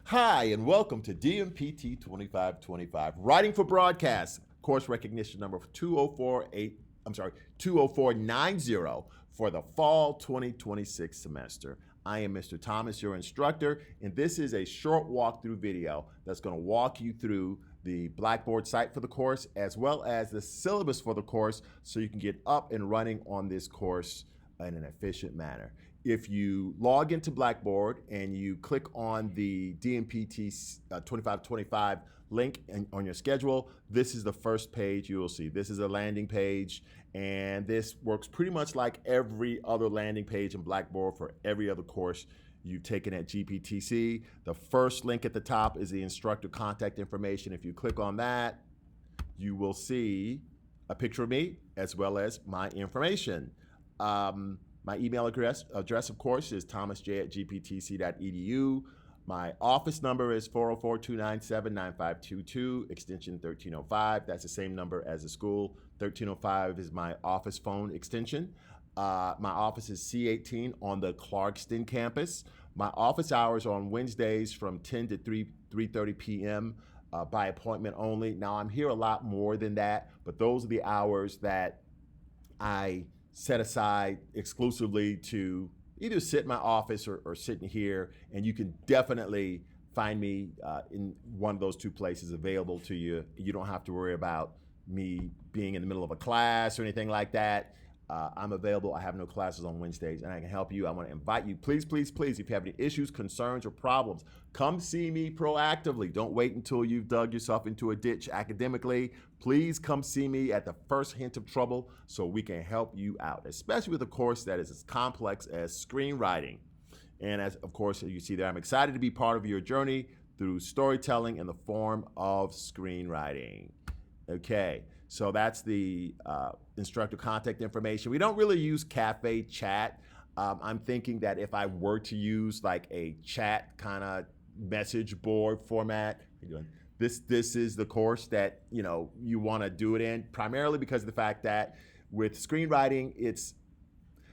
Hi, and welcome to Dmpt 2525, Writing for Broadcast, course recognition number 204090 for the fall 2026 semester. I am Mr. Thomas, your instructor, and this is a short walkthrough video that's going to walk you through the Blackboard site for the course as well as the syllabus for the course so you can get up and running on this course in an efficient manner. If you log into Blackboard and you click on the Dmpt 2525 link on your schedule, this is the first page you will see. This is a landing page, and this works pretty much like every other landing page in Blackboard for every other course you've taken at GPTC. The first link at the top is the instructor contact information. If you click on that, you will see a picture of me as well as my information. My email address, of course, is thomasj@gptc.edu. My office number is 404-297-9522, extension 1305. That's the same number as the school. 1305 is my office phone extension. My office is C18 on the Clarkston campus. My office hours are on Wednesdays from 10 to 3:30 p.m. By appointment only. Now, I'm here a lot more than that, but those are the hours that I set aside exclusively to either sit in my office or sitting here, and you can definitely find me in one of those two places available to you. You don't have to worry about me being in the middle of a class or anything like that. I'm available. I have no classes on Wednesdays, and I can help you. I want to invite you, please, please, please, if you have any issues, concerns, or problems, come see me proactively. Don't wait until you've dug yourself into a ditch academically. Please come see me at the first hint of trouble so we can help you out, especially with a course that is as complex as screenwriting. And as, of course, you see there, I'm excited to be part of your journey through storytelling in the form of screenwriting. Okay, so that's the instructor contact information. We don't really use cafe chat. I'm thinking that if I were to use like a chat kind of message board format, this is the course that you want to do it in, primarily because of the fact that with screenwriting,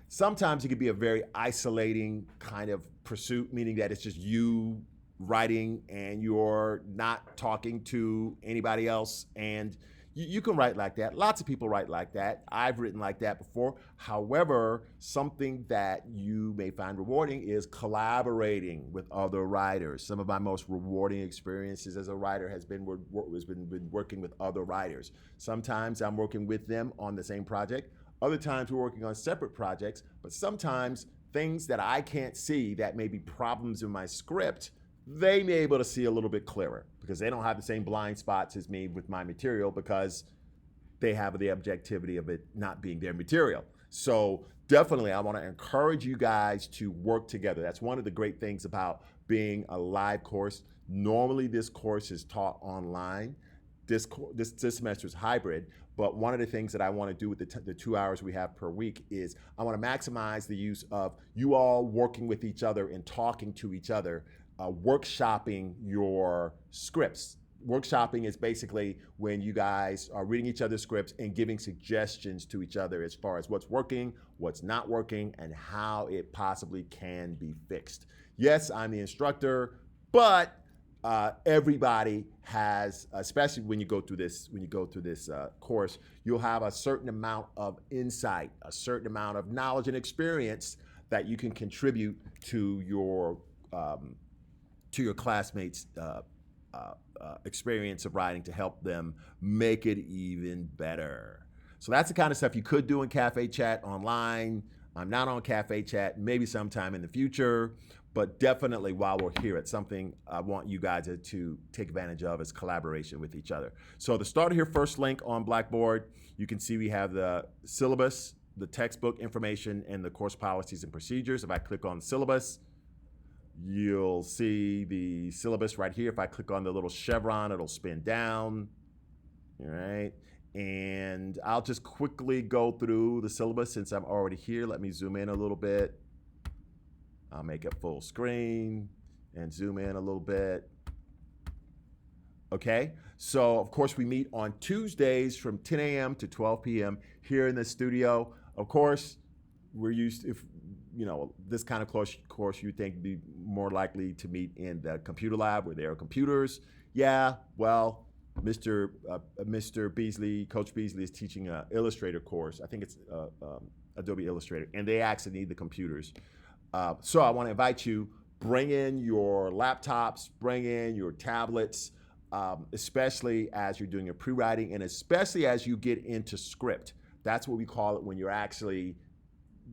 sometimes it can be a very isolating kind of pursuit, meaning that it's just you writing and you're not talking to anybody else, and you can write like that. Lots of people write like that. I've written like that before. However, something that you may find rewarding is collaborating with other writers. Some of my most rewarding experiences as a writer has been working with other writers. Sometimes I'm working with them on the same project. Other times we're working on separate projects, but sometimes things that I can't see that may be problems in my script, they may be able to see a little bit clearer because they don't have the same blind spots as me with my material because they have the objectivity of it not being their material. So definitely I want to encourage you guys to work together. That's one of the great things about being a live course. Normally this course is taught online. This semester is hybrid, but one of the things that I want to do with the 2 hours we have per week is I want to maximize the use of you all working with each other and talking to each other, workshopping your scripts. Workshopping is basically when you guys are reading each other's scripts and giving suggestions to each other as far as what's working, what's not working, and how it possibly can be fixed. Yes, I'm the instructor, but everybody has, especially when you go through this course, you'll have a certain amount of insight, a certain amount of knowledge and experience that you can contribute to your classmates' experience of writing to help them make it even better. So that's the kind of stuff you could do in Cafe Chat online. I'm not on Cafe Chat, maybe sometime in the future, but definitely while we're here, it's something I want you guys to take advantage of is collaboration with each other. So to start here, first link on Blackboard, you can see we have the syllabus, the textbook information, and the course policies and procedures. If I click on syllabus, you'll see the syllabus right here. If I click on the little chevron, it'll spin down, all right? And I'll just quickly go through the syllabus since I'm already here. Let me zoom in a little bit. I'll make it full screen and zoom in a little bit. Okay, so of course we meet on Tuesdays from 10 a.m. to 12 p.m. here in the studio. Of course, we're used, if this kind of course you think be more likely to meet in the computer lab where there are computers. Yeah, well, Mr. Beasley, Coach Beasley is teaching an Illustrator course. I think it's Adobe Illustrator, and they actually need the computers. So I want to invite you, bring in your laptops, bring in your tablets, especially as you're doing your pre-writing and especially as you get into script. That's what we call it when you're actually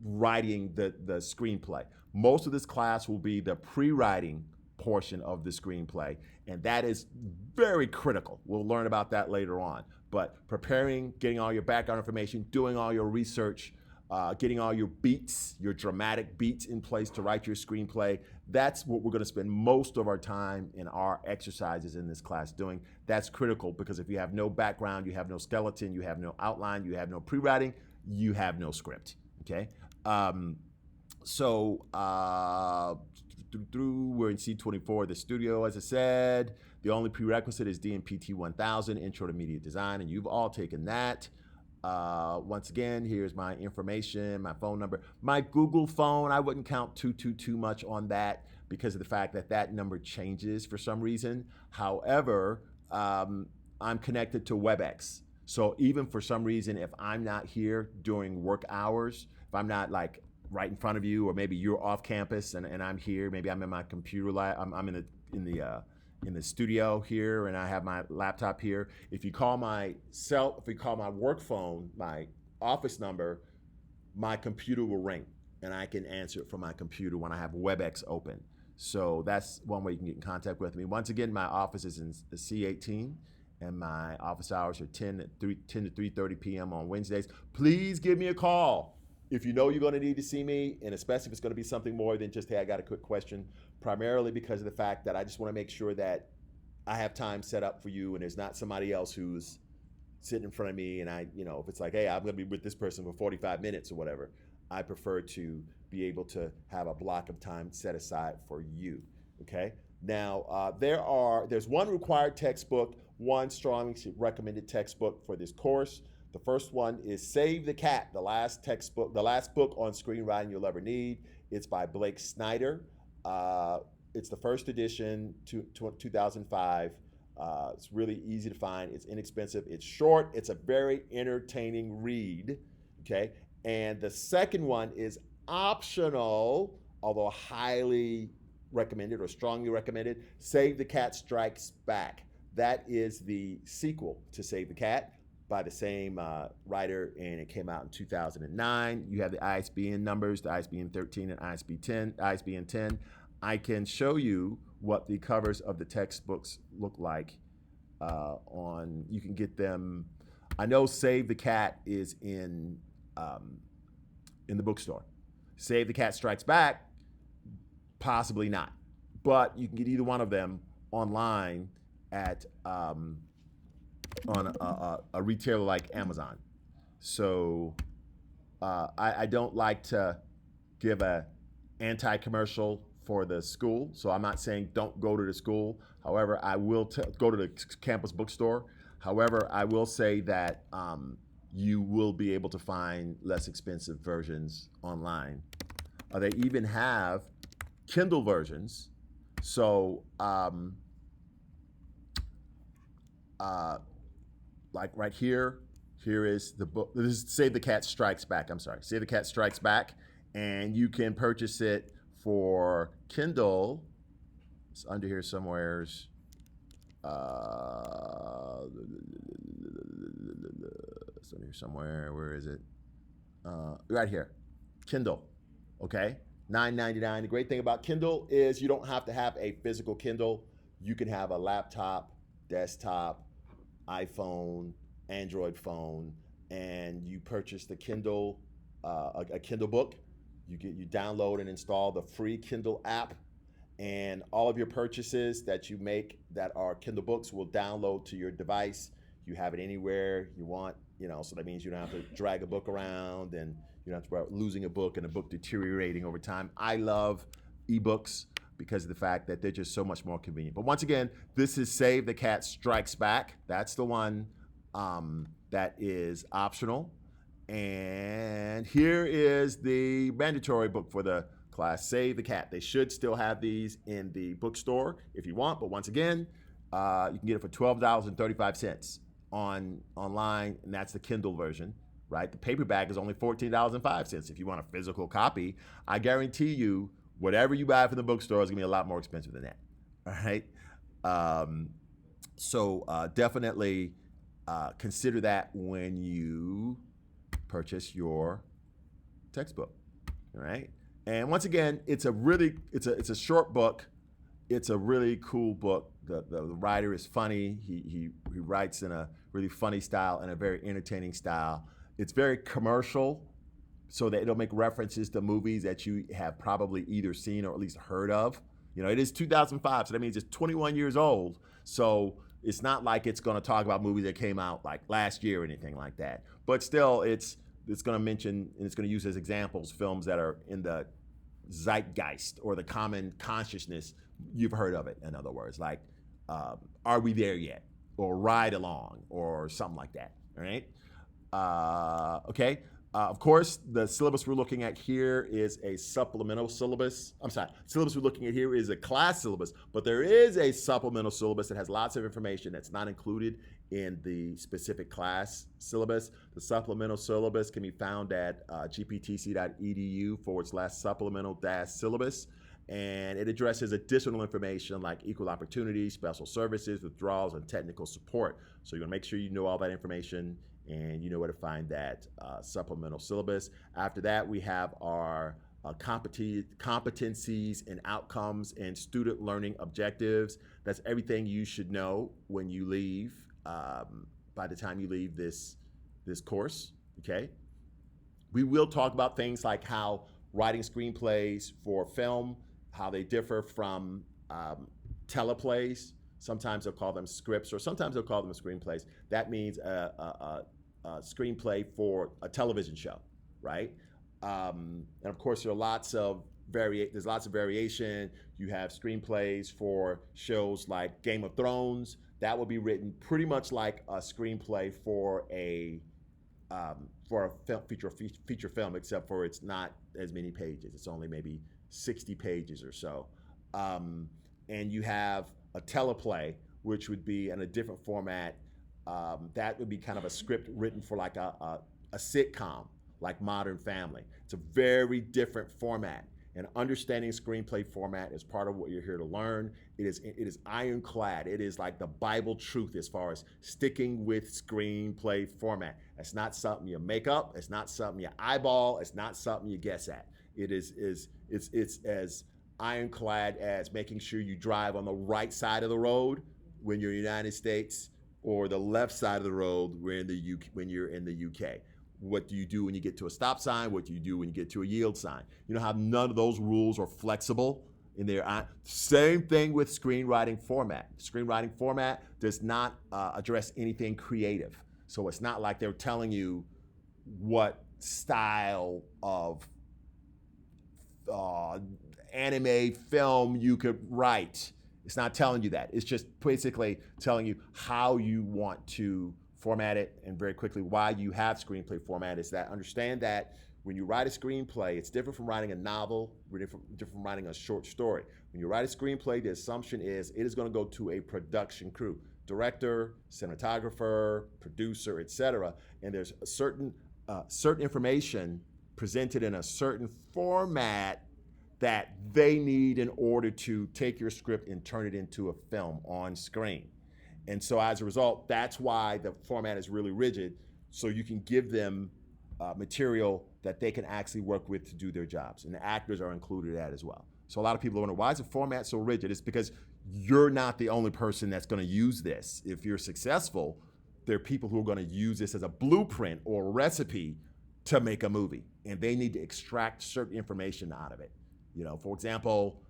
writing the screenplay. Most of this class will be the pre-writing portion of the screenplay, and that is very critical. We'll learn about that later on. But preparing, getting all your background information, doing all your research, getting all your beats, your dramatic beats in place to write your screenplay, that's what we're going to spend most of our time in our exercises in this class doing. That's critical because if you have no background, you have no skeleton, you have no outline, you have no pre-writing, you have no script, okay? We're in C24, the studio, as I said. The only prerequisite is Dmpt 1000, Intro to Media Design, and you've all taken that. Once again, here's my information, my phone number. My Google phone, I wouldn't count too much on that because of the fact that that number changes for some reason. However, I'm connected to WebEx. So even for some reason, if I'm not here during work hours, if I'm not like right in front of you, or maybe you're off campus and I'm here, maybe I'm in my computer lab, I'm in the studio here and I have my laptop here. If you call my work phone, my office number, my computer will ring and I can answer it from my computer when I have WebEx open. So that's one way you can get in contact with me. Once again, my office is in the C18 and my office hours are 10 to 3:30 p.m. on Wednesdays. Please give me a call if you know you're going to need to see me, and especially if it's going to be something more than just, hey, I got a quick question, primarily because of the fact that I just want to make sure that I have time set up for you and there's not somebody else who's sitting in front of me and if it's like, hey, I'm going to be with this person for 45 minutes or whatever, I prefer to be able to have a block of time set aside for you, okay? Now, there's one required textbook, one strongly recommended textbook for this course. The first one is Save the Cat, the last book on screenwriting you'll ever need. It's by Blake Snyder. It's the first edition, 2005. It's really easy to find. It's inexpensive. It's short. It's a very entertaining read, okay? And the second one is optional, although highly recommended or strongly recommended, Save the Cat Strikes Back. That is the sequel to Save the Cat by the same writer, and it came out in 2009. You have the ISBN numbers, the ISBN 13 and ISBN 10. I can show you what the covers of the textbooks look like you can get them. I know Save the Cat is in the bookstore. Save the Cat Strikes Back, possibly not. But you can get either one of them online at on a retailer like Amazon. So I don't like to give a anti-commercial for the school, so I'm not saying don't go to the school. However, I will go to the campus bookstore. However, I will say that you will be able to find less expensive versions online. They even have Kindle versions. So like right here is the book. This is Save the Cat Strikes Back. I'm sorry, Save the Cat Strikes Back, and you can purchase it for Kindle. It's under here somewheres. It's under here somewhere. Where is it? Right here, Kindle. Okay, $9.99. The great thing about Kindle is you don't have to have a physical Kindle. You can have a laptop, desktop, iPhone, Android phone, and you purchase the Kindle, a Kindle book. You download and install the free Kindle app, and all of your purchases that you make that are Kindle books will download to your device. You have it anywhere you want, so that means you don't have to drag a book around and you don't have to worry about losing a book and a book deteriorating over time. I love ebooks because of the fact that they're just so much more convenient. But once again, this is Save the Cat Strikes Back. That's the one that is optional. And here is the mandatory book for the class, Save the Cat. They should still have these in the bookstore if you want, but once again, you can get it for $12.35 online, and that's the Kindle version, right? The paperback is only $14.05 if you want a physical copy. I guarantee you, whatever you buy from the bookstore is gonna be a lot more expensive than that, all right? So definitely consider that when you purchase your textbook, all right? And once again, it's a short book. It's a really cool book. The writer is funny. He writes in a really funny style and a very entertaining style. It's very commercial, so that it'll make references to movies that you have probably either seen or at least heard of. You know, it is 2005, so that means it's 21 years old. So it's not like it's going to talk about movies that came out like last year or anything like that. But still, it's going to mention and it's going to use as examples films that are in the zeitgeist or the common consciousness. You've heard of it, in other words, like Are We There Yet? Or Ride Along or something like that, all right? Okay. Of course, the syllabus we're looking at here is a supplemental syllabus. I'm sorry, syllabus we're looking at here is a class syllabus, but there is a supplemental syllabus that has lots of information that's not included in the specific class syllabus. The supplemental syllabus can be found at gptc.edu/supplemental-syllabus, and it addresses additional information like equal opportunity, special services, withdrawals, and technical support. So you're gonna make sure you know all that information and you know where to find that supplemental syllabus. After that, we have our competencies and outcomes and student learning objectives. That's everything you should know when you leave, by the time you leave this course, okay? We will talk about things like how writing screenplays for film, how they differ from teleplays. Sometimes they'll call them scripts, or sometimes they'll call them screenplays. That means a screenplay for a television show, right? And of course, there's lots of variation. You have screenplays for shows like Game of Thrones. That will be written pretty much like a screenplay for a feature film, except for it's not as many pages. It's only maybe 60 pages or so. And you have a teleplay, which would be in a different format. That would be kind of a script written for like a sitcom, like Modern Family. It's a very different format. And understanding screenplay format is part of what you're here to learn. It is ironclad. It is like the Bible truth as far as sticking with screenplay format. It's not something you make up. It's not something you eyeball. It's not something you guess at. It's as ironclad as making sure you drive on the right side of the road when you're in the United States, or the left side of the road when you're in the UK. What do you do when you get to a stop sign? What do you do when you get to a yield sign? You know how none of those rules are flexible in there. Same thing with screenwriting format. Screenwriting format does not address anything creative. So it's not like they're telling you what style of anime film you could write. It's not telling you that. It's just basically telling you how you want to format it, and very quickly why you have screenplay format is that understand that when you write a screenplay, it's different from writing a novel, different from writing a short story. When you write a screenplay, the assumption is it is going to go to a production crew, director, cinematographer, producer, etc. And there's a certain information presented in a certain format that they need in order to take your script and turn it into a film on screen. And so as a result, that's why the format is really rigid, so you can give them material that they can actually work with to do their jobs. And the actors are included in that as well. So a lot of people wonder, why is the format so rigid? It's because you're not the only person that's gonna use this. If you're successful, there are people who are gonna use this as a blueprint or a recipe to make a movie. And they need to extract certain information out of it. You know, for example,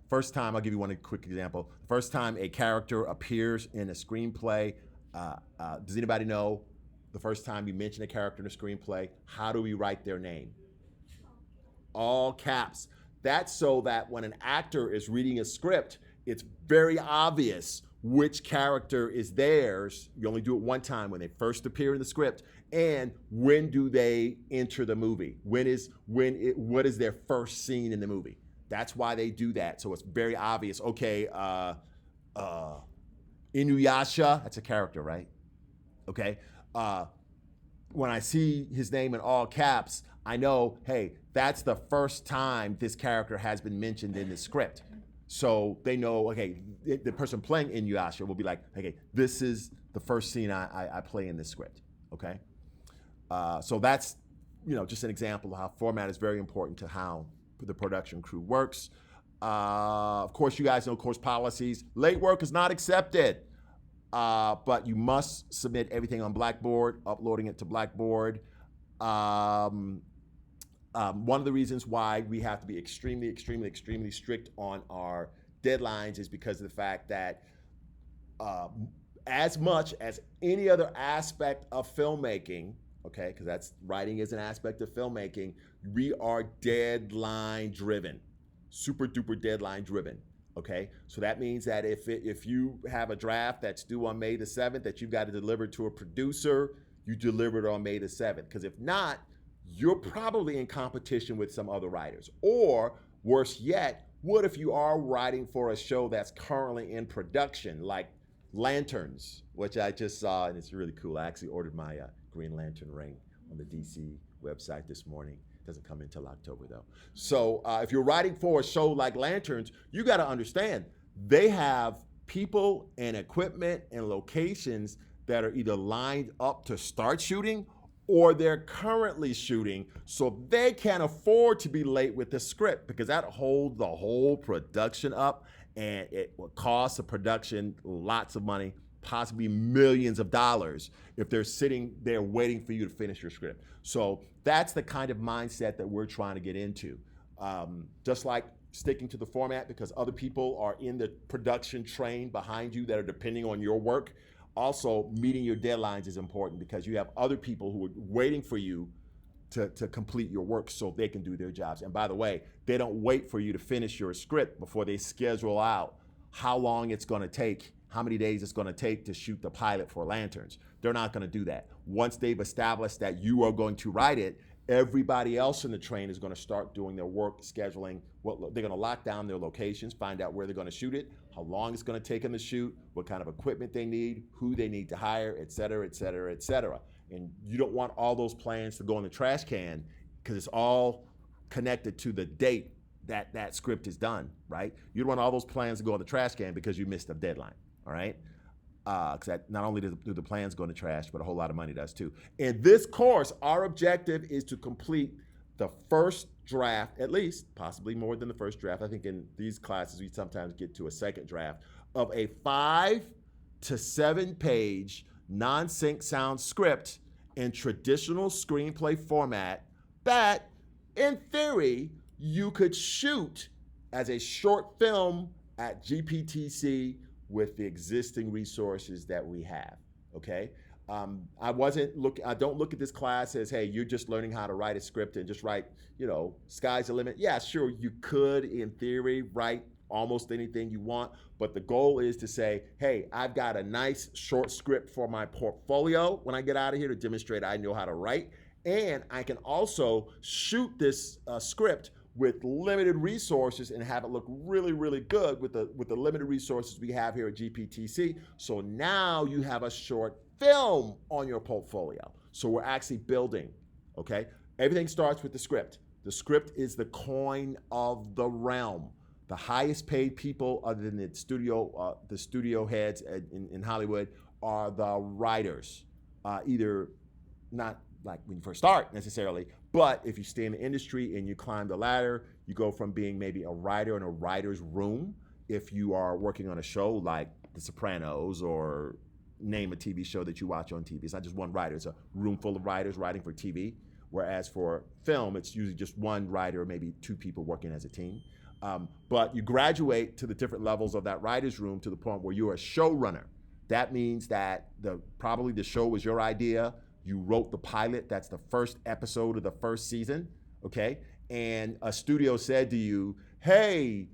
first time, I'll give you one quick example. First time a character appears in a screenplay, does anybody know the first time you mention a character in a screenplay, how do we write their name? All caps. That's so that when an actor is reading a script, it's very obvious which character is theirs. You only do it one time when they first appear in the script, and when do they enter the movie? What is their first scene in the movie? That's why they do that. So it's very obvious. Okay, Inuyasha, that's a character, right? Okay. When I see his name in all caps, I know, hey, that's the first time this character has been mentioned in the script. So they know, okay, the person playing Inuyasha will be like, okay, this is the first scene I play in this script, okay? So that's, just an example of how format is very important to how the production crew works. Of course, you guys know course policies. Late work is not accepted, but you must submit everything on Blackboard, uploading it to Blackboard. One of the reasons why we have to be extremely, extremely, extremely strict on our deadlines is because of the fact that as much as any other aspect of filmmaking, okay, because that's writing is an aspect of filmmaking, we are deadline driven, super duper deadline driven. Okay, so that means that if you have a draft that's due on May the 7th that you've got to deliver to a producer, you deliver it on May the 7th. Because if not, you're probably in competition with some other writers. Or worse yet, what if you are writing for a show that's currently in production, like Lanterns, which I just saw, and it's really cool. I actually ordered my Green Lantern ring on the DC website this morning. Doesn't come until October though. So if you're writing for a show like Lanterns, you got to understand they have people and equipment and locations that are either lined up to start shooting or they're currently shooting, so they can't afford to be late with the script because that holds the whole production up, and it will cost the production lots of money, possibly millions of dollars, if they're sitting there waiting for you to finish your script. So that's the kind of mindset that we're trying to get into. Just like sticking to the format because other people are in the production train behind you that are depending on your work. Also, meeting your deadlines is important because you have other people who are waiting for you to complete your work so they can do their jobs. And by the way, they don't wait for you to finish your script before they schedule out how long it's going to take, how many days it's going to take to shoot the pilot for Lanterns. They're not going to do that. Once they've established that you are going to write it, everybody else in the train is going to start doing their work, scheduling. They're going to lock down their locations, find out where they're going to shoot it, how long it's going to take them to shoot, what kind of equipment they need, who they need to hire, et cetera, et cetera, et cetera. And you don't want all those plans to go in the trash can because it's all connected to the date that that script is done, right? You don't want all those plans to go in the trash can because you missed a deadline, all right? Because not only do the plans go in the trash, but a whole lot of money does too. In this course, our objective is to complete the first draft, at least, possibly more than the first draft. I think in these classes, we sometimes get to a second draft of a 5 to 7 page non-sync sound script in traditional screenplay format that, in theory, you could shoot as a short film at GPTC with the existing resources that we have, okay? I don't look at this class as, hey, you're just learning how to write a script and just write, sky's the limit. Yeah, sure, you could, in theory, write almost anything you want, but the goal is to say, hey, I've got a nice short script for my portfolio when I get out of here to demonstrate I know how to write, and I can also shoot this script with limited resources and have it look really, really good with the limited resources we have here at GPTC. So now you have a short film on your portfolio. So we're actually building, okay? Everything starts with the script. The script is the coin of the realm. The highest paid people other than the studio heads in Hollywood are the writers. Either not like when you first start necessarily, but if you stay in the industry and you climb the ladder, you go from being maybe a writer in a writer's room. If you are working on a show like The Sopranos, or name a TV show that you watch on TV. It's not just one writer, it's a room full of writers writing for TV. Whereas for film, it's usually just one writer, maybe 2 people working as a team. But you graduate to the different levels of that writer's room to the point where you're a showrunner. That means that probably the show was your idea. You wrote the pilot. That's the first episode of the first season, okay? And a studio said to you, hey,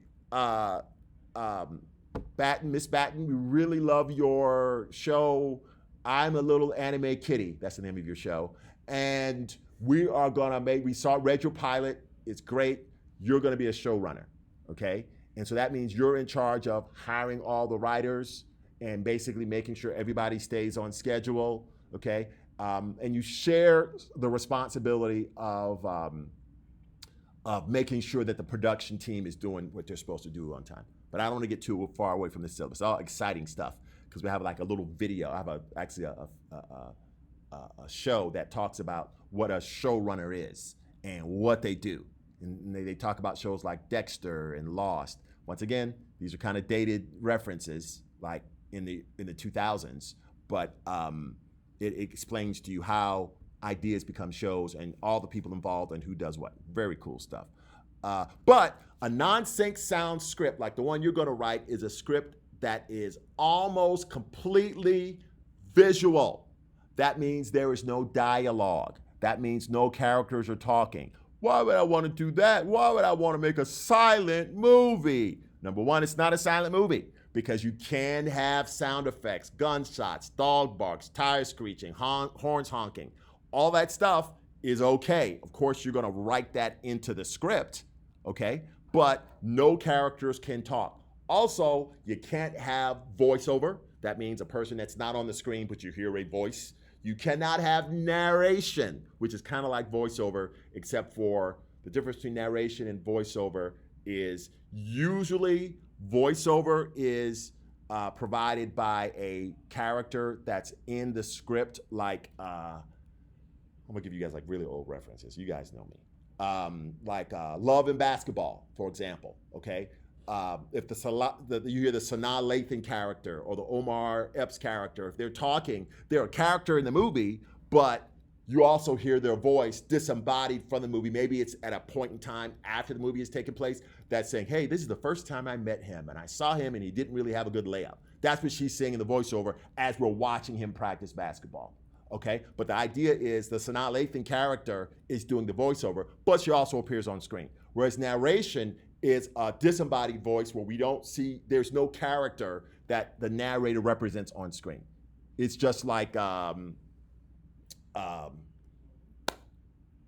Batten, Miss Batten, we really love your show. I'm a little anime kitty. That's the name of your show. And we are gonna read your pilot. It's great. You're gonna be a showrunner, okay? And so that means you're in charge of hiring all the writers and basically making sure everybody stays on schedule, okay? And you share the responsibility of making sure that the production team is doing what they're supposed to do on time. But I don't want to get too far away from the syllabus. All exciting stuff, because we have like a little video. I have actually a show that talks about what a showrunner is and what they do. And they talk about shows like Dexter and Lost. Once again, these are kind of dated references, like in the 2000s, but it explains to you how ideas become shows and all the people involved and who does what. Very cool stuff. But a non-sync sound script, like the one you're gonna write, is a script that is almost completely visual. That means there is no dialogue. That means no characters are talking. Why would I want to do that? Why would I want to make a silent movie? Number one, it's not a silent movie because you can have sound effects, gunshots, dog barks, tires screeching, horns honking. All that stuff is okay. Of course, you're going to write that into the script, okay? But no characters can talk. Also, you can't have voiceover. That means a person that's not on the screen, but you hear a voice. You cannot have narration, which is kind of like voiceover, except for the difference between narration and voiceover is usually voiceover is provided by a character that's in the script, like, I'm gonna give you guys like really old references. You guys know me. Like Love and Basketball, for example, okay? If you hear the Sanaa Lathan character or the Omar Epps character, if they're talking, they're a character in the movie, but you also hear their voice disembodied from the movie. Maybe it's at a point in time after the movie has taken place that's saying, hey, this is the first time I met him and I saw him and he didn't really have a good layup. That's what she's saying in the voiceover as we're watching him practice basketball. Okay, but the idea is the Sanaa Lathan character is doing the voiceover, but she also appears on screen. Whereas narration is a disembodied voice where we don't see, there's no character that the narrator represents on screen. It's just like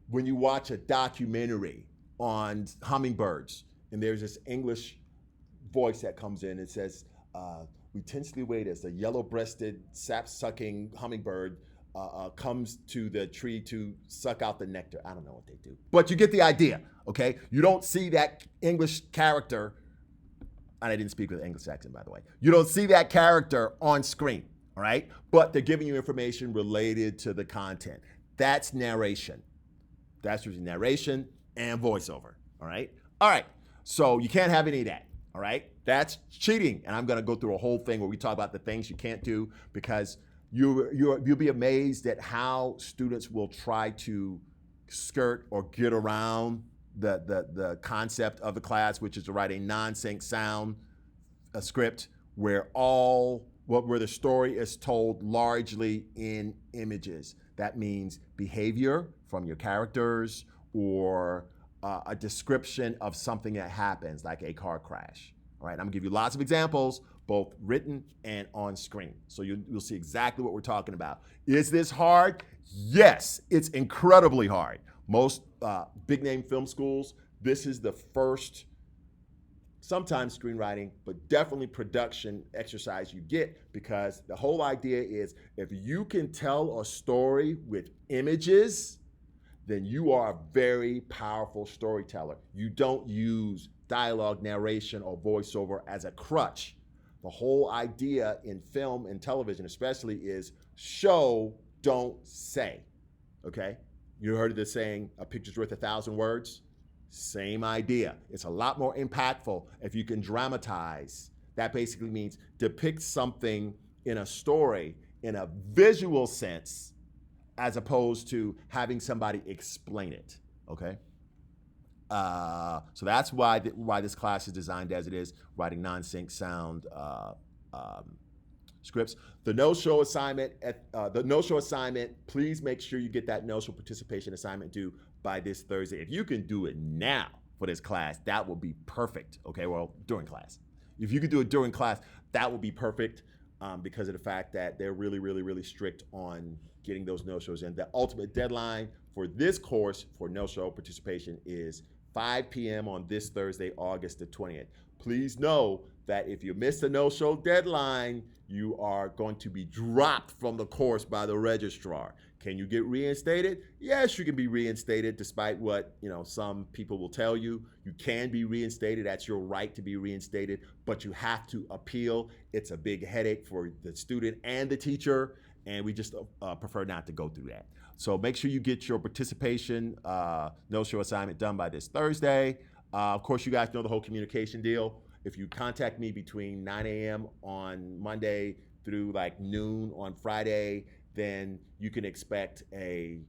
when you watch a documentary on hummingbirds and there's this English voice that comes in and says, we tensely wait as the yellow-breasted, sap-sucking hummingbird comes to the tree to suck out the nectar. I don't know what they do, but you get the idea, okay? You don't see that English character, and I didn't speak with an English accent, by the way. You don't see that character on screen, all right? But they're giving you information related to the content. That's narration. That's usually narration and voiceover, all right? All right, so you can't have any of that, all right? That's cheating, and I'm gonna go through a whole thing where we talk about the things you can't do because you'll be amazed at how students will try to skirt or get around the concept of the class, which is to write a non-sync sound script where the story is told largely in images. That means behavior from your characters or a description of something that happens, like a car crash. All right, I'm gonna give you lots of examples, both written and on screen. So you'll see exactly what we're talking about. Is this hard? Yes, it's incredibly hard. Most big name film schools, this is the first, sometimes screenwriting, but definitely production exercise you get, because the whole idea is if you can tell a story with images, then you are a very powerful storyteller. You don't use dialogue, narration, or voiceover as a crutch. The whole idea in film and television especially is show, don't say, okay? You heard of the saying, a picture's worth 1,000 words? Same idea. It's a lot more impactful if you can dramatize. That basically means depict something in a story in a visual sense as opposed to having somebody explain it, okay? So that's why this class is designed as it is, writing non-sync sound scripts. The no-show assignment, please make sure you get that no-show participation assignment due by this Thursday. If you can do it now for this class, that will be perfect, okay? Well, during class. If you could do it during class, that would be perfect, because of the fact that they're really, really, really strict on getting those no-shows in. The ultimate deadline for this course for no-show participation is 5 p.m. on this Thursday, August the 20th. Please know that if you miss the no-show deadline, you are going to be dropped from the course by the registrar. Can you get reinstated? Yes, you can be reinstated, despite what some people will tell you. You can be reinstated. That's your right to be reinstated, but you have to appeal. It's a big headache for the student and the teacher, and we just prefer not to go through that. So make sure you get your participation no-show assignment done by this Thursday. Of course, you guys know the whole communication deal. If you contact me between 9 a.m. on Monday through like noon on Friday, then you can expect a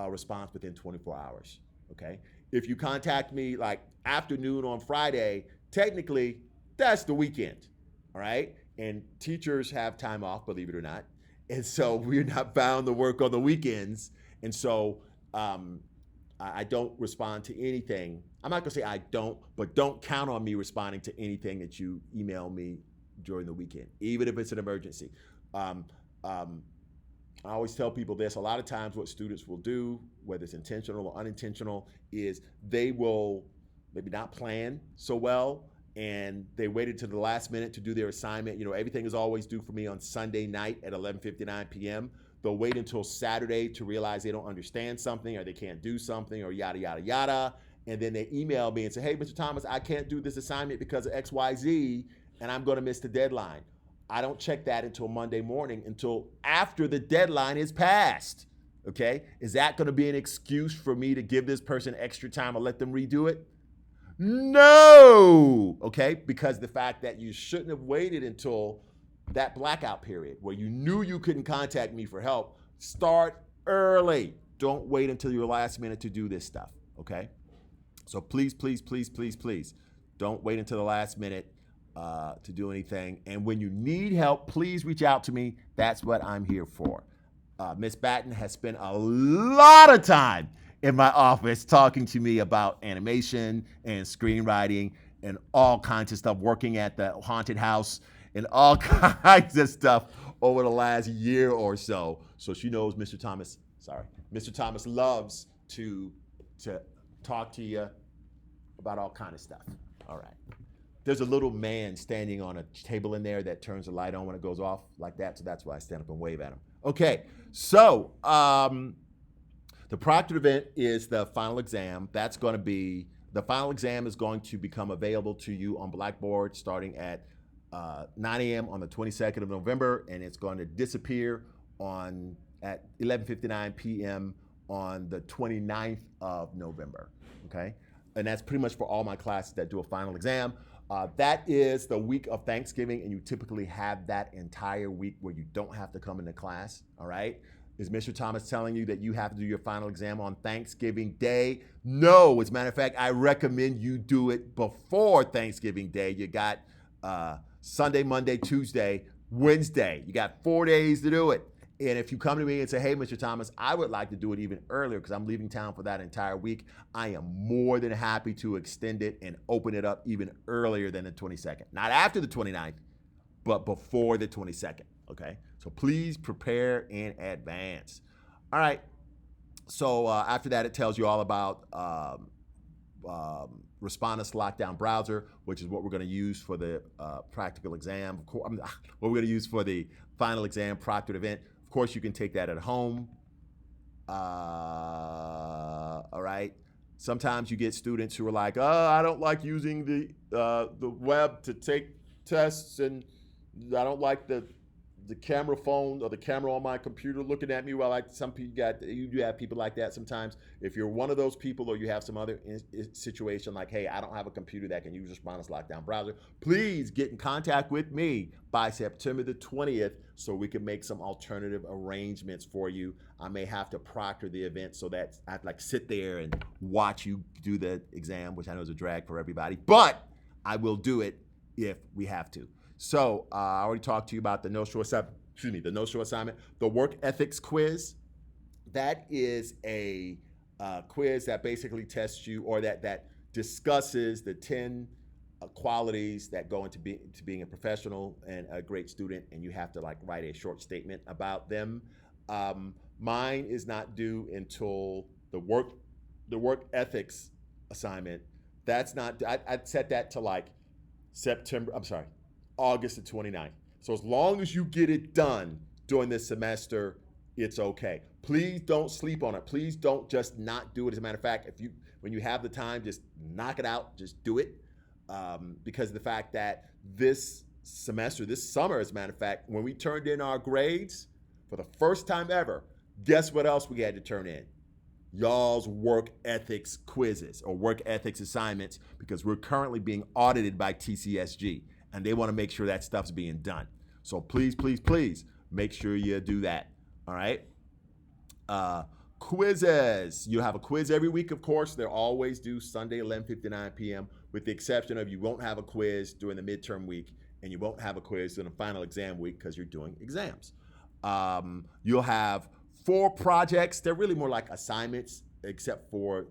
response within 24 hours, okay? If you contact me like afternoon on Friday, technically that's the weekend, all right? And teachers have time off, believe it or not. And so we're not bound to work on the weekends. And so I don't respond to anything. I'm not gonna say I don't, but don't count on me responding to anything that you email me during the weekend, even if it's an emergency. I always tell people this, a lot of times what students will do, whether it's intentional or unintentional, is they will maybe not plan so well, and they waited to the last minute to do their assignment. Everything is always due for me on Sunday night at 11:59 p.m. They'll wait until Saturday to realize they don't understand something or they can't do something or yada, yada, yada. And then they email me and say, hey, Mr. Thomas, I can't do this assignment because of X, Y, Z, and I'm gonna miss the deadline. I don't check that until Monday morning, until after the deadline is passed, okay? Is that gonna be an excuse for me to give this person extra time or let them redo it? No, okay? Because the fact that you shouldn't have waited until that blackout period where you knew you couldn't contact me for help. Start early. Don't wait until your last minute to do this stuff, okay? So please, please, please, please, please, don't wait until the last minute to do anything. And when you need help, please reach out to me. That's what I'm here for. Miss Batten has spent a lot of time in my office talking to me about animation and screenwriting and all kinds of stuff, working at the haunted house and all kinds of stuff over the last year or so. So she knows Mr. Thomas loves to talk to you about all kind of stuff. All right. There's a little man standing on a table in there that turns the light on when it goes off like that, so that's why I stand up and wave at him. Okay, so the proctored event is the final exam. The final exam is going to become available to you on Blackboard starting at 9 a.m. on the 22nd of November, and it's going to disappear at 11:59 p.m. on the 29th of November, okay? And that's pretty much for all my classes that do a final exam. That is the week of Thanksgiving, and you typically have that entire week where you don't have to come into class, all right? Is Mr. Thomas telling you that you have to do your final exam on Thanksgiving Day? No, as a matter of fact, I recommend you do it before Thanksgiving Day. You got Sunday, Monday, Tuesday, Wednesday. You got 4 days to do it. And if you come to me and say, hey, Mr. Thomas, I would like to do it even earlier because I'm leaving town for that entire week, I am more than happy to extend it and open it up even earlier than the 22nd. Not after the 29th, but before the 22nd, okay? So please prepare in advance. All right, so after that, it tells you all about Respondus Lockdown Browser, which is what we're gonna use for the practical exam. What we're gonna use for the final exam proctored event. Of course, you can take that at home. All right. Sometimes you get students who are like, "Oh, I don't like using the web to take tests, and I don't like the camera phone or the camera on my computer looking at me while you do have people like that sometimes. If you're one of those people or you have some other situation like, hey, I don't have a computer that can use Respondus Lockdown Browser, please get in contact with me by September the 20th so we can make some alternative arrangements for you. I may have to proctor the event so that I have to sit there and watch you do the exam, which I know is a drag for everybody, but I will do it if we have to. So I already talked to you about the no-show assignment. The work ethics quiz, that is a quiz that basically tests you, or that discusses the 10 qualities that go into being a professional and a great student, and you have to like write a short statement about them. Mine is not due until the work ethics assignment. That's not. I'd set that to like September. I'm sorry, August the 29th. So as long as you get it done during this semester, it's okay. Please don't sleep on it. Please don't just not do it. As a matter of fact, when you have the time, just knock it out. Just do it. Because of the fact that this summer, as a matter of fact, when we turned in our grades for the first time ever, guess what else we had to turn in? Y'all's work ethics quizzes or work ethics assignments, because we're currently being audited by TCSG, and they want to make sure that stuff's being done. So please, please, please make sure you do that. All right. Quizzes. You have a quiz every week, of course. They're always due Sunday, 11:59 p.m., with the exception of you won't have a quiz during the midterm week, and you won't have a quiz during the final exam week because you're doing exams. You'll have 4 projects. They're really more like assignments, except for,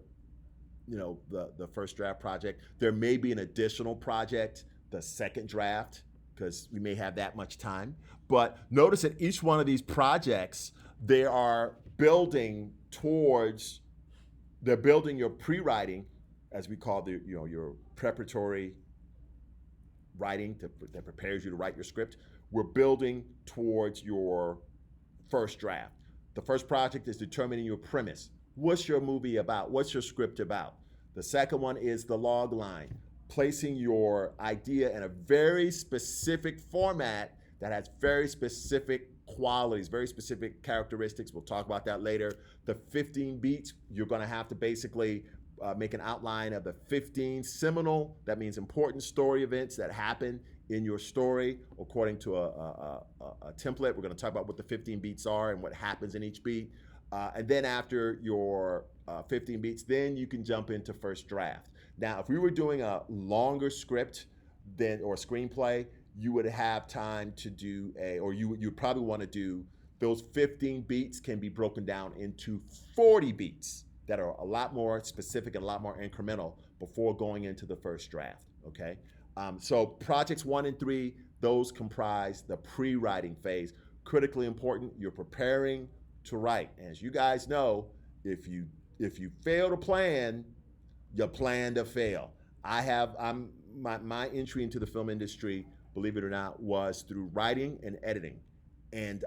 the first draft project. There may be an additional project, the second draft, because we may have that much time. But notice that each one of these projects, they are building your pre-writing, as we call your preparatory writing that prepares you to write your script. We're building towards your first draft. The first project is determining your premise. What's your movie about? What's your script about? The second one is the log line, placing your idea in a very specific format that has very specific qualities, very specific characteristics. We'll talk about that later. The 15 beats, you're going to have to basically make an outline of the 15 seminal, that means important story events that happen in your story according to a template. We're going to talk about what the 15 beats are and what happens in each beat. And then after your 15 beats, then you can jump into first draft. Now, if we were doing a longer script or screenplay, you would have time to do you'd probably want to do, those 15 beats can be broken down into 40 beats that are a lot more specific and a lot more incremental before going into the first draft, okay? So projects 1 and 3, those comprise the pre-writing phase. Critically important, you're preparing to write. And as you guys know, if you fail to plan, you plan to fail. My entry into the film industry, believe it or not, was through writing and editing. And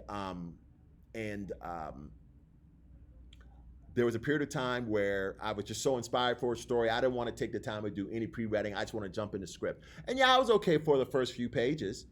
there was a period of time where I was just so inspired for a story, I didn't want to take the time to do any pre-writing. I just want to jump into script. And yeah, I was okay for the first few pages,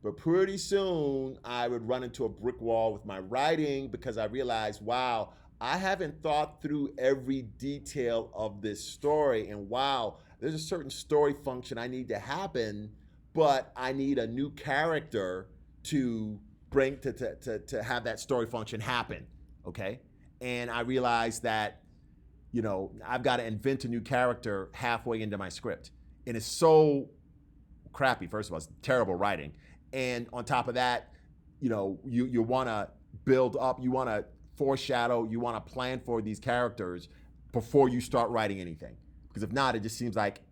but pretty soon I would run into a brick wall with my writing because I realized, wow, I haven't thought through every detail of this story. And wow, there's a certain story function I need to happen, but I need a new character to bring to have that story function happen, okay? And I realized that, I've got to invent a new character halfway into my script. And it's so crappy. First of all, it's terrible writing. And on top of that, you want to build up, you want to foreshadow, you want to plan for these characters before you start writing anything. Because if not, it just seems like,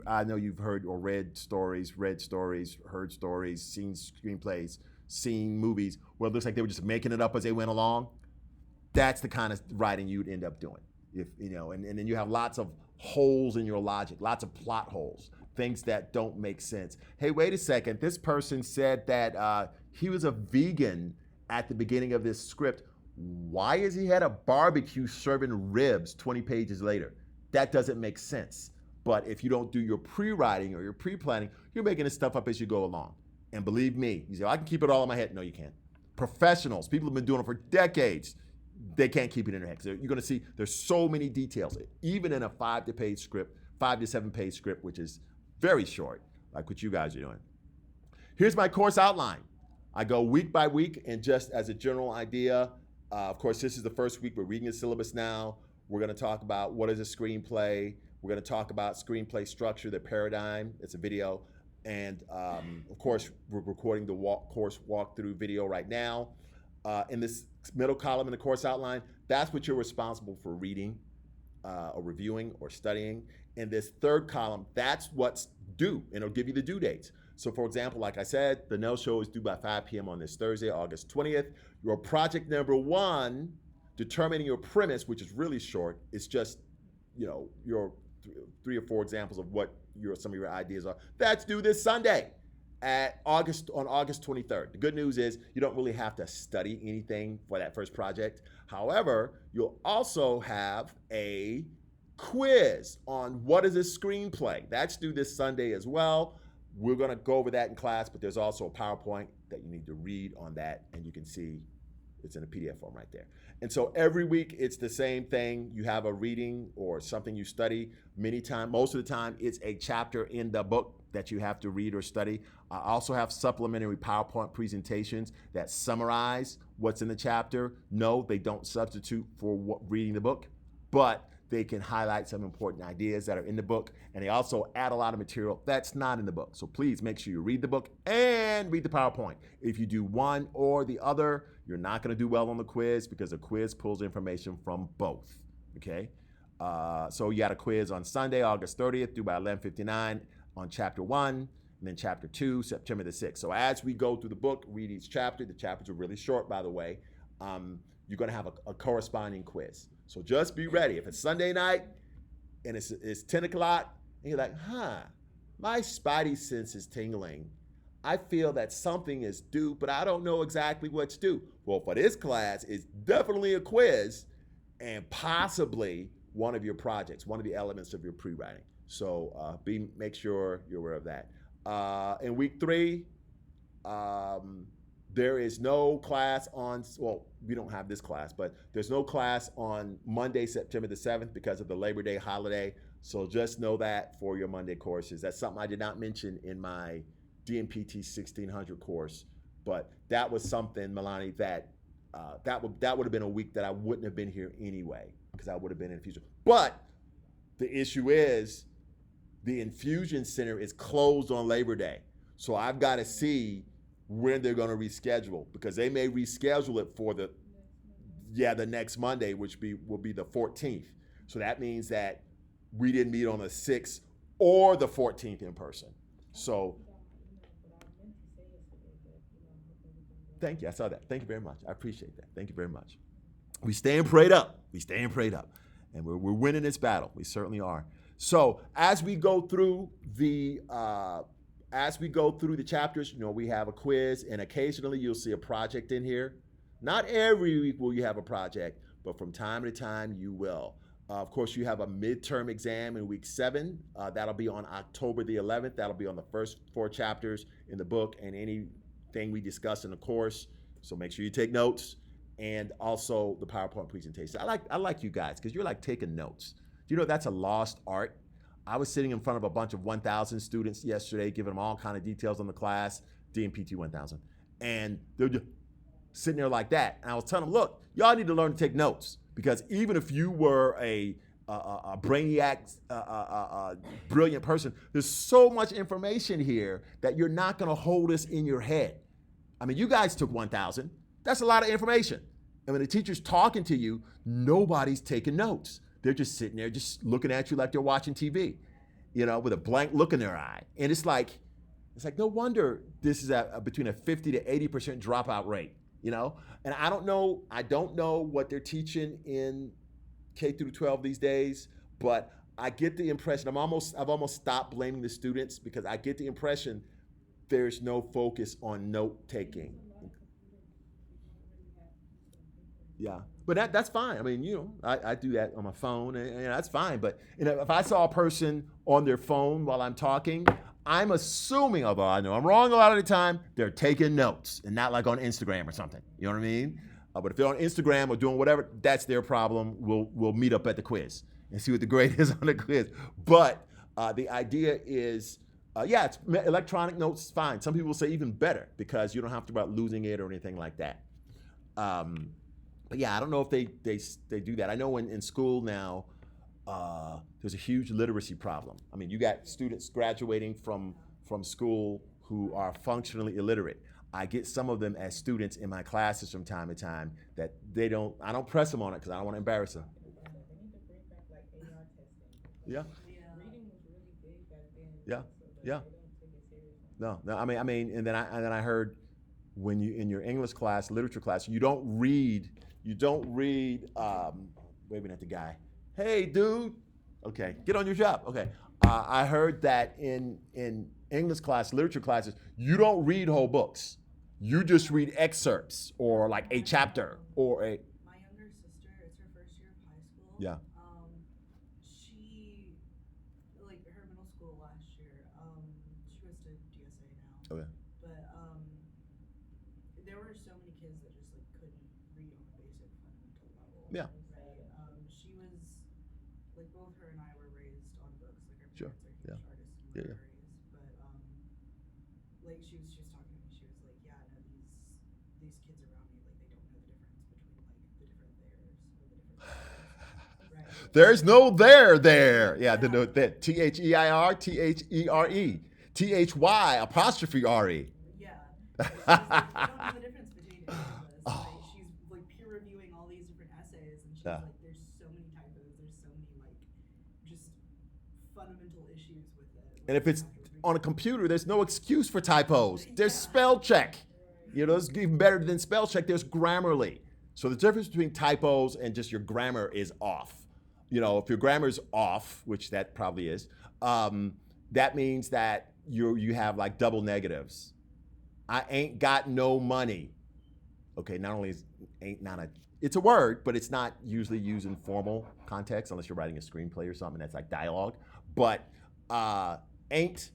I know you've heard or read stories, heard stories, seen screenplays, seen movies where it looks like they were just making it up as they went along. That's the kind of writing you'd end up doing. And then you have lots of holes in your logic, lots of plot holes, things that don't make sense. Hey, wait a second. This person said that he was a vegan at the beginning of this script. Why is he at a barbecue serving ribs 20 pages later? That doesn't make sense. But if you don't do your pre-writing or your pre-planning, you're making this stuff up as you go along. And believe me, you say, I can keep it all in my head. No, you can't. Professionals, people have been doing it for decades. They can't keep it in their heads. You're going to see there's so many details, even in a 5 to 7 page script, which is very short, like what you guys are doing. Here's my course outline. I go week by week, and just as a general idea, of course, this is the first week. We're reading the syllabus now. We're going to talk about what is a screenplay. We're going to talk about screenplay structure, the paradigm. It's a video. And of course, we're recording the course walkthrough video right now. In this middle column in the course outline, that's what you're responsible for reading or reviewing or studying. And this third column, that's what's due, and it'll give you the due dates. So for example, like I said, the Nell Show is due by 5 p.m. on this Thursday, August 20th. Your project number 1, determining your premise, which is really short, it's just, your 3 or 4 examples of what some of your ideas are. That's due this Sunday on August 23rd. The good news is you don't really have to study anything for that first project. However, you'll also have a quiz on what is a screenplay. That's due this Sunday as well. We're going to go over that in class, but there's also a PowerPoint that you need to read on that, and you can see it's in a PDF form right there. And so every week it's the same thing. You have a reading or something you study most of the time it's a chapter in the book that you have to read or study. I also have supplementary PowerPoint presentations that summarize what's in the chapter. No, they don't substitute for reading the book, but they can highlight some important ideas that are in the book, and they also add a lot of material that's not in the book. So please make sure you read the book and read the PowerPoint. If you do one or the other, you're not going to do well on the quiz because the quiz pulls information from both, okay? So you got a quiz on Sunday, August 30th, due by 11:59 on Chapter 1, and then Chapter 2, September the 6th. So as we go through the book, read each chapter. The chapters are really short, by the way. You're going to have a corresponding quiz. So just be ready. If it's Sunday night and it's 10 o'clock and you're like, my spidey sense is tingling. I feel that something is due, but I don't know exactly what's due. Well, for this class, it's definitely a quiz and possibly one of your projects, one of the elements of your pre-writing. So make sure you're aware of that. In week 3, there is no class we don't have this class, but there's no class on Monday, September the 7th because of the Labor Day holiday. So just know that for your Monday courses. That's something I did not mention in my Dmpt 1600 course, but that was something, Milani, that would have been a week that I wouldn't have been here anyway because I would have been in the future. But the issue is the Infusion Center is closed on Labor Day. So I've got to see when they're going to reschedule because they may reschedule it for the next Monday, which will be the 14th. So that means that we didn't meet on the 6th or the 14th in person. So thank you. I saw that. Thank you very much. I appreciate that. Thank you very much. We staying prayed up. And we're winning this battle. We certainly are. So as we go through the chapters, we have a quiz, and occasionally you'll see a project in here. Not every week will you have a project, but from time to time you will. Of course, you have a midterm exam in week 7. That'll be on October the 11th. That'll be on the first 4 chapters in the book and anything we discuss in the course. So make sure you take notes, and also the PowerPoint presentation. I like you guys because you're like taking notes. Do you know that's a lost art? I was sitting in front of a bunch of 1,000 students yesterday, giving them all kind of details on the class, Dmpt 1000, and they're just sitting there like that. And I was telling them, look, y'all need to learn to take notes because even if you were a brainiac, brilliant person, there's so much information here that you're not going to hold this in your head. I mean, you guys took 1,000. That's a lot of information. And when the teacher's talking to you, nobody's taking notes. They're just sitting there, just looking at you like they're watching TV, with a blank look in their eye. And it's like no wonder this is between a 50 to 80% dropout rate, And I don't know what they're teaching in K through 12 these days, but I get the impression, I've almost stopped blaming the students because I get the impression there's no focus on note taking. Yeah, but that's fine. I mean, I do that on my phone, and that's fine. But if I saw a person on their phone while I'm talking, I'm assuming, although I know I'm wrong a lot of the time, they're taking notes and not like on Instagram or something. You know what I mean? But if they're on Instagram or doing whatever, that's their problem. We'll meet up at the quiz and see what the grade is on the quiz. But the idea is, it's electronic notes, fine. Some people say even better because you don't have to worry about losing it or anything like that. But yeah, I don't know if they do that. I know in school now, there's a huge literacy problem. I mean, you got students graduating from school who are functionally illiterate. I get some of them as students in my classes from time to time that I don't press them on it because I don't want to embarrass them. Yeah. Yeah, yeah. No, no. I mean, and then I heard when you in your English class, literature class, you don't read. Waving at the guy. Hey, dude. Okay, get on your job. Okay. I heard that in English class, literature classes, you don't read whole books. You just read excerpts or like a chapter or a. My younger sister, it's her first year of high school. Yeah. She like her middle school last year. She goes to DSA now. Okay. But there were so many kids that just like couldn't read on a basic fundamental level. Yeah. Right. She was like both her and I were raised on books. Like our Sure. parents are huge Yeah. artists and Yeah, yeah. libraries. But like she was just talking to me. She was like, yeah, no, these kids around me, like they don't know the difference between like the different theirs or the different theirs. Right. There's no there. Yeah, the THEIR, THERE, THY apostrophe RE. Yeah. But she was like, I don't know the difference between any of this. Oh. Like, she's like peer reviewing all these different essays, and she's Yeah. like, there's so many typos, there's so many like just fundamental issues with it. And if it's on a computer, there's no excuse for typos. There's spell check. You know, it's even better than spell check. There's Grammarly. So the difference between typos and just your grammar is off. You know, if your grammar's off, which that probably is, that means that you have like double negatives. I ain't got no money. Okay, not only is ain't not a it's a word, but it's not usually used in formal context unless you're writing a screenplay or something that's like dialogue. But ain't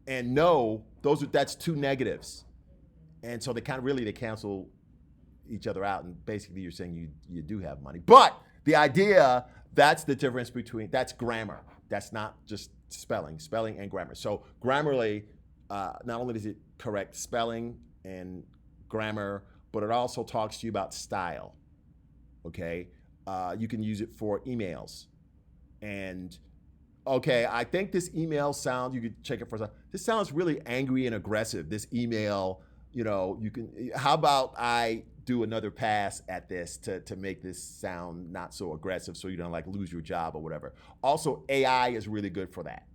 and no, that's two negatives. And so they cancel each other out, and basically you're saying you do have money. But the idea, that's the difference that's grammar. That's not just spelling and grammar. So Grammarly, not only does it correct spelling and grammar, but it also talks to you about style. Okay, you can use it for emails. And okay, I think this email sounds. You could check it for a second. This sounds really angry and aggressive. This email, you can. How about I do another pass at this to make this sound not so aggressive, so you don't like lose your job or whatever. Also, AI is really good for that.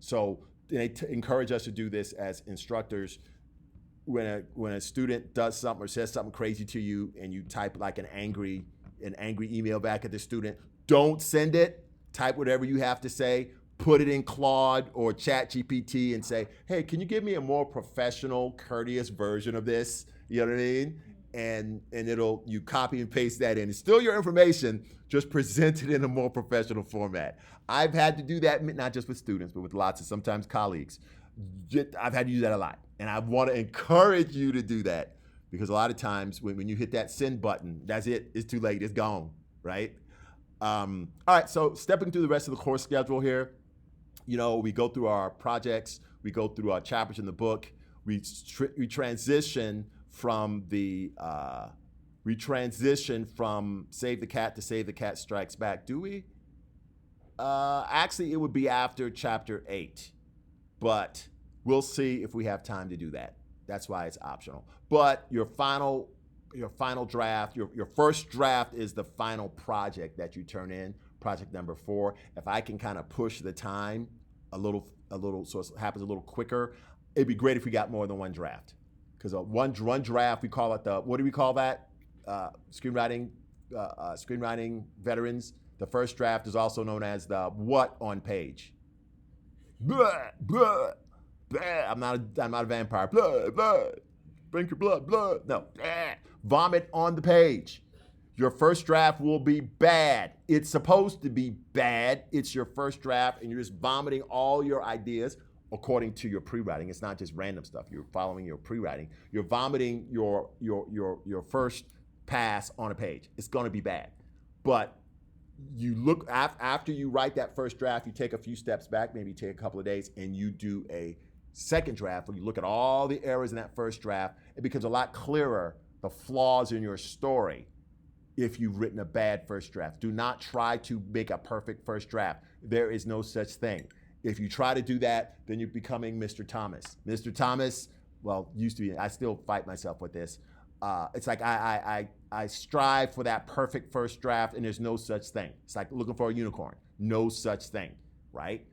So they encourage us to do this as instructors. When a student does something or says something crazy to you, and you type like an angry email back at the student, don't send it. Type whatever you have to say. Put it in Claude or ChatGPT and say, hey, can you give me a more professional, courteous version of this? You know what I mean? And you copy and paste that in. It's still your information, just present it in a more professional format. I've had to do that, not just with students, but with lots of sometimes colleagues. I've had to do that a lot. And I want to encourage you to do that, because a lot of times when you hit that send button, that's it. It's too late. It's gone, right? All right, so stepping through the rest of the course schedule here, we go through our projects, we go through our chapters in the book, we transition from Save the Cat to Save the Cat Strikes Back. Do we? Actually, it would be after chapter 8, but we'll see if we have time to do that. That's why it's optional. But your final draft, your first draft is the final project that you turn in, project number 4. If I can kind of push the time a little, so it happens a little quicker, it'd be great if we got more than one draft. Because one draft, we call it what do we call that? Screenwriting veterans. The first draft is also known as the what on page. Blah, blah, blah. I'm not a vampire. Blah, blah. Drink your blood. No. Vomit on the page. Your first draft will be bad. It's supposed to be bad. It's your first draft, and you're just vomiting all your ideas according to your pre-writing. It's not just random stuff. You're following your pre-writing. You're vomiting your first pass on a page. It's going to be bad. But you look after you write that first draft, you take a few steps back, maybe take a couple of days, and you do a second draft where you look at all the errors in that first draft. It becomes a lot clearer, the flaws in your story, if you've written a bad first draft. Do not try to make a perfect first draft. There is no such thing. If you try to do that, then you're becoming Mr. Thomas. Mr. Thomas, well, used to be, I still fight myself with this. It's like I strive for that perfect first draft, and there's no such thing. It's like looking for a unicorn. No such thing, right?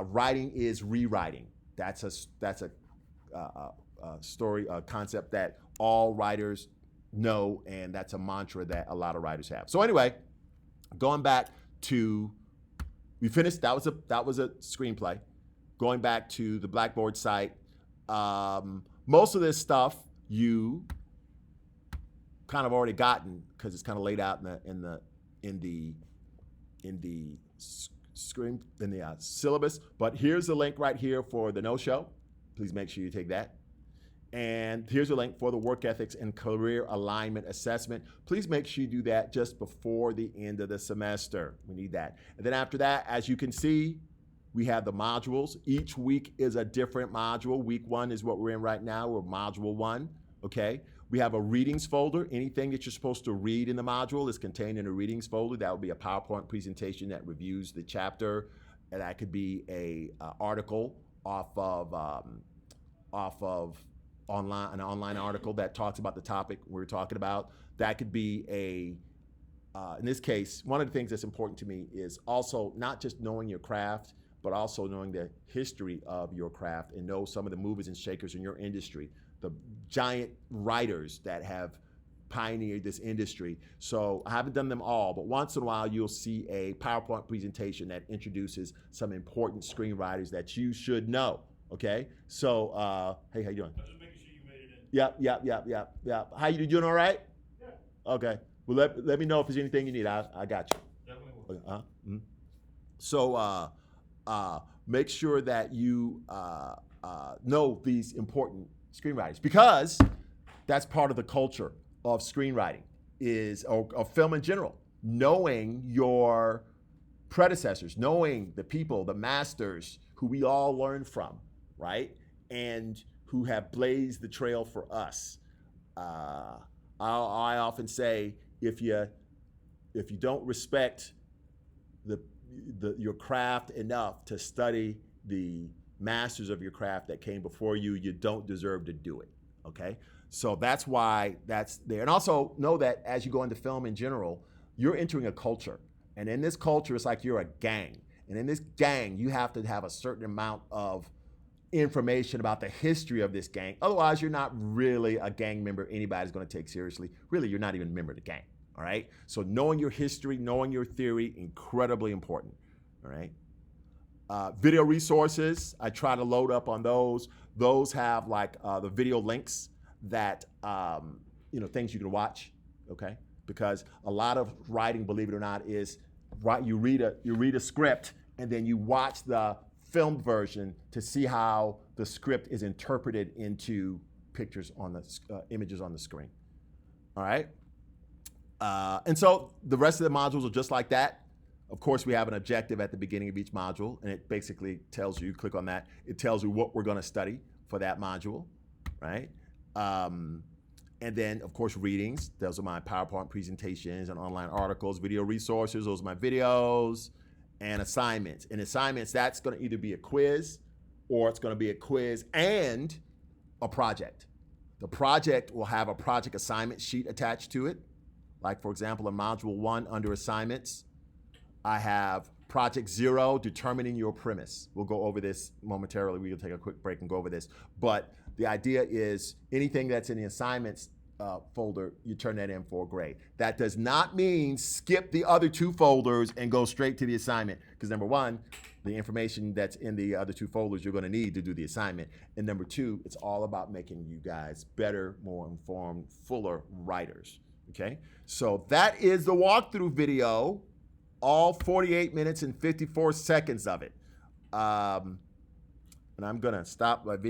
Writing is rewriting. That's a story, a concept that all writers know, and that's a mantra that a lot of writers have. So anyway, going back to, we finished. That was a screenplay. Going back to the Blackboard site, most of this stuff you kind of already gotten because it's kind of laid out in the syllabus. But here's the link right here for the no-show. Please make sure you take that. And here's a link for the work ethics and career alignment assessment. Please make sure you do that just before the end of the semester. We need that. And then after that, as you can see, we have the modules. Each week is a different module. Week 1 is what we're in right now. We're module 1, okay? We have a readings folder. Anything that you're supposed to read in the module is contained in a readings folder. That would be a PowerPoint presentation that reviews the chapter. And that could be a article off of an online article that talks about the topic we're talking about. That could be in this case, one of the things that's important to me is also not just knowing your craft, but also knowing the history of your craft and know some of the movers and shakers in your industry, the giant writers that have pioneered this industry. So I haven't done them all, but once in a while you'll see a PowerPoint presentation that introduces some important screenwriters that you should know, okay? So, hey, how you doing? Yep. How you doing? All right? Yeah. Okay. Well, let me know if there's anything you need. I got you. Definitely will. Mm-hmm. So make sure that you know these important screenwriters, because that's part of the culture of screenwriting or film in general. Knowing your predecessors, knowing the people, the masters who we all learn from, right? And who have blazed the trail for us. I often say, if you don't respect your craft enough to study the masters of your craft that came before you, you don't deserve to do it, okay? So that's why that's there. And also know that as you go into film in general, you're entering a culture. And in this culture, it's like you're a gang. And in this gang, you have to have a certain amount of information about the history of this gang. Otherwise, you're not really a gang member anybody's going to take seriously. Really, you're not even a member of the gang, all right? So knowing your history, knowing your theory, incredibly important, all right? Video resources, I try to load up on those. Those have like the video links that, things you can watch, okay? Because a lot of writing, believe it or not, is you read a script and then you watch the filmed version to see how the script is interpreted into pictures on the images on the screen. All right. And so the rest of the modules are just like that. Of course, we have an objective at the beginning of each module, and it basically tells you, click on that, it tells you what we're going to study for that module, right? And then, of course, readings. Those are my PowerPoint presentations and online articles. Video resources, those are my videos. And assignments. And assignments, that's going to either be a quiz or it's going to be a quiz and a project. The project will have a project assignment sheet attached to it. Like, for example, in Module 1 under assignments, I have Project 0, determining your premise. We'll go over this momentarily. We'll take a quick break and go over this. But the idea is anything that's in the assignments folder, you turn that in for a grade. That does not mean skip the other 2 folders and go straight to the assignment, because number 1, the information that's in the other 2 folders you're going to need to do the assignment, and number 2, it's all about making you guys better, more informed, fuller writers, okay? So that is the walkthrough video, all 48 minutes and 54 seconds of it. And I'm going to stop my video.